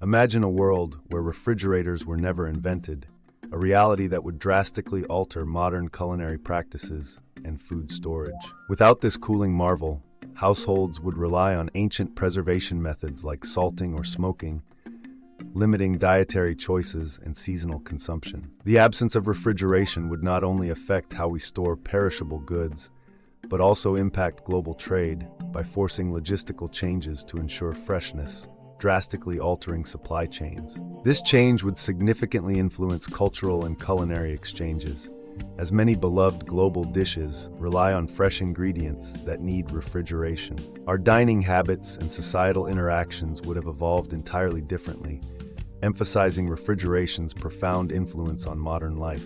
Imagine a world where refrigerators were never invented, a reality that would drastically alter modern culinary practices and food storage. Without this cooling marvel, households would rely on ancient preservation methods like salting or smoking, limiting dietary choices and seasonal consumption. The absence of refrigeration would not only affect how we store perishable goods, but also impact global trade by forcing logistical changes to ensure freshness, drastically altering supply chains. This change would significantly influence cultural and culinary exchanges, as many beloved global dishes rely on fresh ingredients that need refrigeration. Our dining habits and societal interactions would have evolved entirely differently, emphasizing refrigeration's profound influence on modern life.